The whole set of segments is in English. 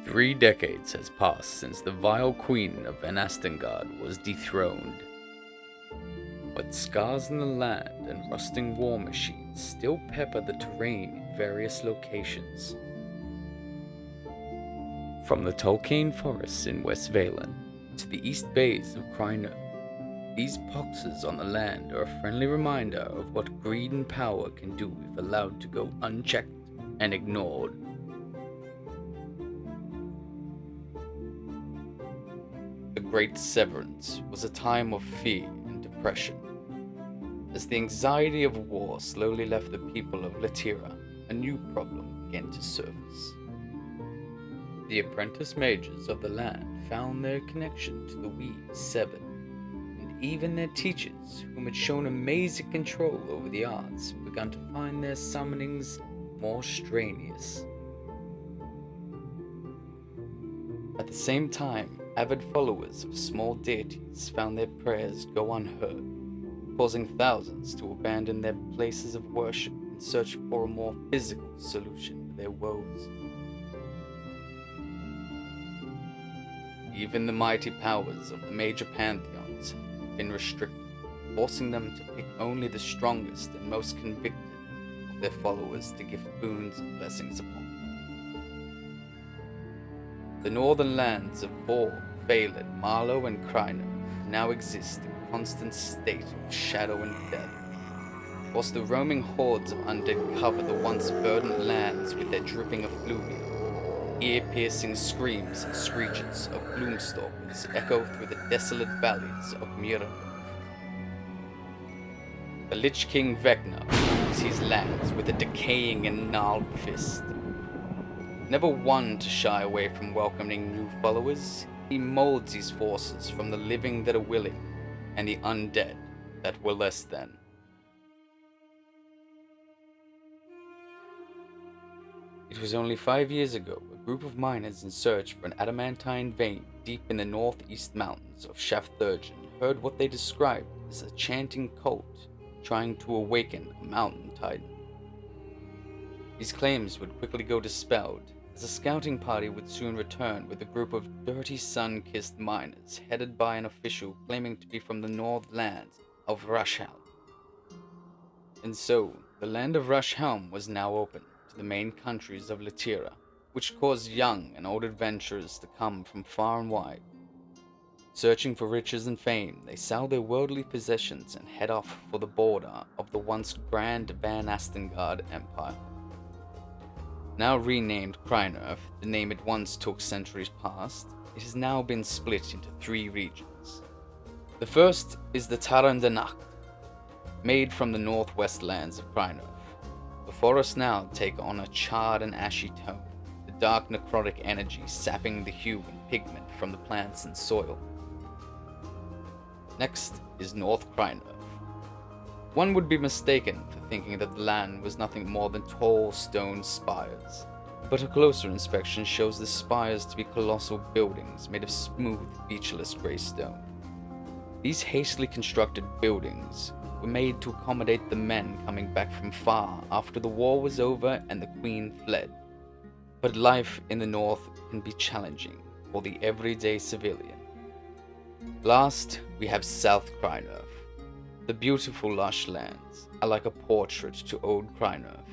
3 decades has passed since the vile queen of Anastengard was dethroned. But scars in the land and rusting war machines still pepper the terrain in various locations. From the Tolkien forests in West Valen to the east bays of Kryno, these poxes on the land are a friendly reminder of what greed and power can do if allowed to go unchecked and ignored. The Great Severance was a time of fear and depression. As the anxiety of war slowly left the people of Latira, a new problem began to surface. The apprentice mages of the land found their connection to the Wee severed, and even their teachers, whom had shown amazing control over the arts, began to find their summonings more strenuous. At the same time, avid followers of small deities found their prayers go unheard, causing thousands to abandon their places of worship in search for a more physical solution to their woes. Even the mighty powers of the major pantheons have been restricted, forcing them to pick only the strongest and most convicted of their followers to give boons and blessings upon. The northern lands of Vor, Phelan, Marlow, and Kryno now exist in a constant state of shadow and death, whilst the roaming hordes of undead cover the once verdant lands with their dripping effluvia. Ear-piercing screams and screeches of gloomstalkers echo through the desolate valleys of Miranov. The Lich King Vecna rules his lands with a decaying and gnarled fist. Never one to shy away from welcoming new followers, he molds his forces from the living that are willing and the undead that were less than. It was only 5 years ago a group of miners in search for an adamantine vein deep in the northeast mountains of Shafthurgen heard what they described as a chanting cult trying to awaken a mountain titan. These claims would quickly go dispelled, as a scouting party would soon return with a group of dirty sun-kissed miners headed by an official claiming to be from the Northlands of Rushhelm. And so, the land of Rushhelm was now open to the main countries of Latira, which caused young and old adventurers to come from far and wide. Searching for riches and fame, they sell their worldly possessions and head off for the border of the once grand Van Astengard Empire. Now renamed Krynerf, the name it once took centuries past, it has now been split into 3 regions. The first is the Tarandanach, made from the northwest lands of Krynerf. The forests now take on a charred and ashy tone, the dark necrotic energy sapping the hue and pigment from the plants and soil. Next is North Krynerf. One would be mistaken for thinking that the land was nothing more than tall stone spires, but a closer inspection shows the spires to be colossal buildings made of smooth, featureless grey stone. These hastily constructed buildings were made to accommodate the men coming back from far after the war was over and the queen fled. But life in the north can be challenging for the everyday civilian. Last, we have South Krynerf. The beautiful lush lands are like a portrait to old Krynerf.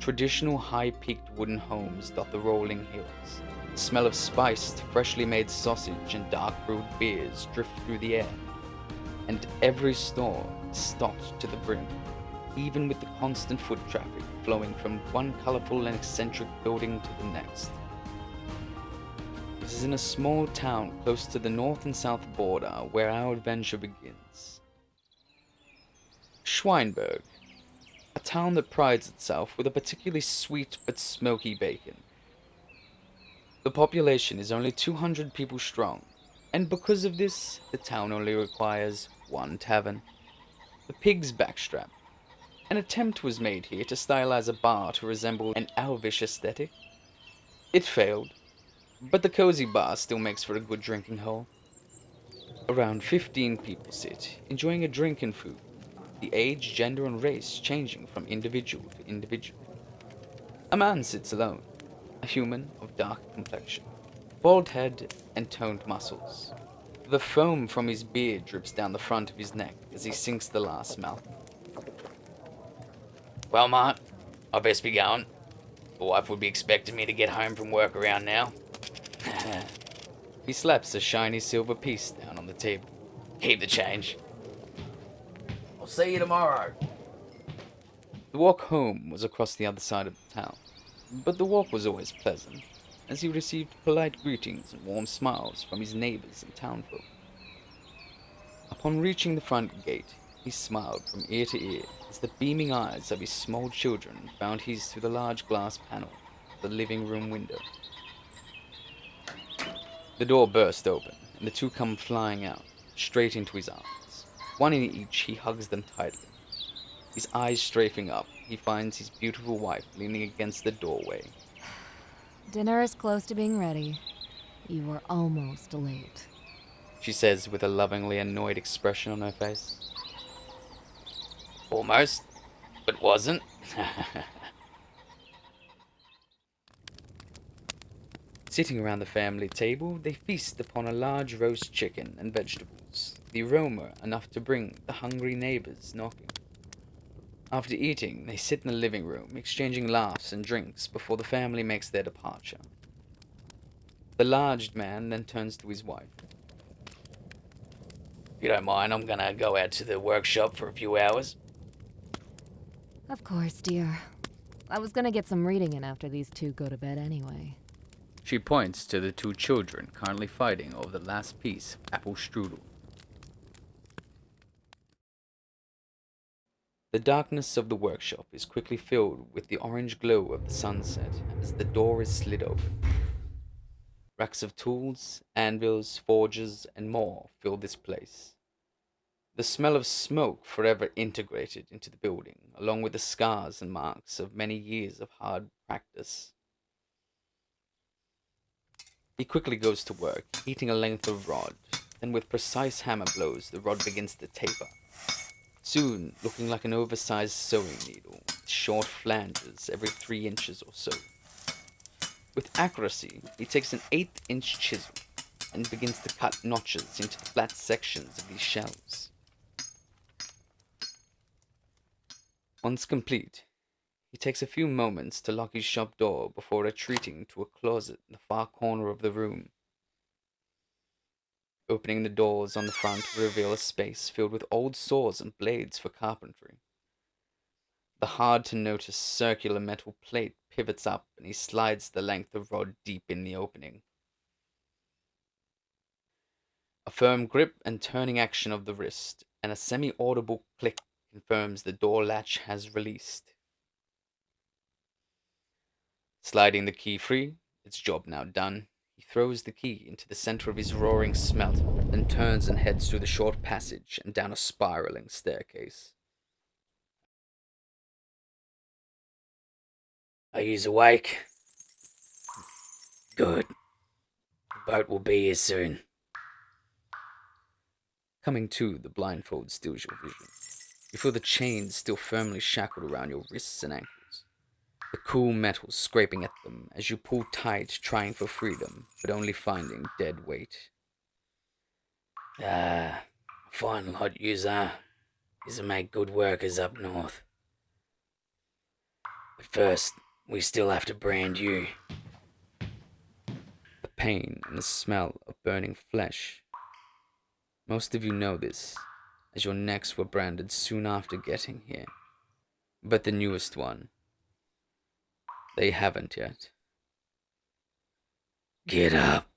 Traditional high-peaked wooden homes dot the rolling hills. The smell of spiced, freshly made sausage and dark-brewed beers drift through the air. And every store is stocked to the brim, even with the constant foot traffic flowing from one colorful and eccentric building to the next. This is in a small town close to the north and south border where our adventure begins. Schweinberg, a town that prides itself with a particularly sweet but smoky bacon. The population is only 200 people strong, and because of this, the town only requires 1 tavern. The Pig's Backstrap. An attempt was made here to stylize a bar to resemble an elvish aesthetic. It failed, but the cozy bar still makes for a good drinking hole. Around 15 people sit, enjoying a drink and food, the age, gender, and race changing from individual to individual. A man sits alone, a human of dark complexion, bald head, and toned muscles. The foam from his beard drips down the front of his neck as he sinks the last mouthful. Well, Mart, I best be going. The wife would be expecting me to get home from work around now. He slaps a shiny silver piece down on the table. Keep the change. I'll see you tomorrow. The walk home was across the other side of the town, but the walk was always pleasant, as he received polite greetings and warm smiles from his neighbors and townfolk. Upon reaching the front gate, he smiled from ear to ear as the beaming eyes of his small children found his through the large glass panel of the living room window. The door burst open, and the two come flying out, straight into his arms. One in each, he hugs them tightly. His eyes strafing up, he finds his beautiful wife leaning against the doorway. Dinner is close to being ready. You were almost late, She says with a lovingly annoyed expression on her face. Almost, but wasn't. Sitting around the family table, they feast upon a large roast chicken and vegetables, the aroma enough to bring the hungry neighbors knocking. After eating, they sit in the living room, exchanging laughs and drinks before the family makes their departure. The large man then turns to his wife. If you don't mind, I'm gonna go out to the workshop for a few hours. Of course, dear. I was gonna get some reading in after these two go to bed anyway. She points to the two children currently fighting over the last piece of apple strudel. The darkness of the workshop is quickly filled with the orange glow of the sunset as the door is slid open. Racks of tools, anvils, forges, and more fill this place. The smell of smoke forever integrated into the building, along with the scars and marks of many years of hard practice. He quickly goes to work, heating a length of rod, then with precise hammer blows the rod begins to taper, soon looking like an oversized sewing needle with short flanges every 3 inches or so. With accuracy, he takes an 1/8-inch chisel and begins to cut notches into the flat sections of these shelves. Once complete, he takes a few moments to lock his shop door before retreating to a closet in the far corner of the room. Opening the doors on the front to reveal a space filled with old saws and blades for carpentry. The hard-to-notice circular metal plate pivots up and he slides the length of rod deep in the opening. A firm grip and turning action of the wrist, and a semi-audible click confirms the door latch has released. Sliding the key free, its job now done, he throws the key into the center of his roaring smelt, then turns and heads through the short passage and down a spiraling staircase. Are yous awake? Good. The boat will be here soon. Coming to, the blindfold steals your vision. You feel the chains still firmly shackled around your wrists and ankles. The cool metal scraping at them as you pull tight, trying for freedom, but only finding dead weight. A fine lot yous are. Yous make good workers up north. But first, we still have to brand you. The pain and the smell of burning flesh. Most of you know this, as your necks were branded soon after getting here. But the newest one, they haven't yet. Get up.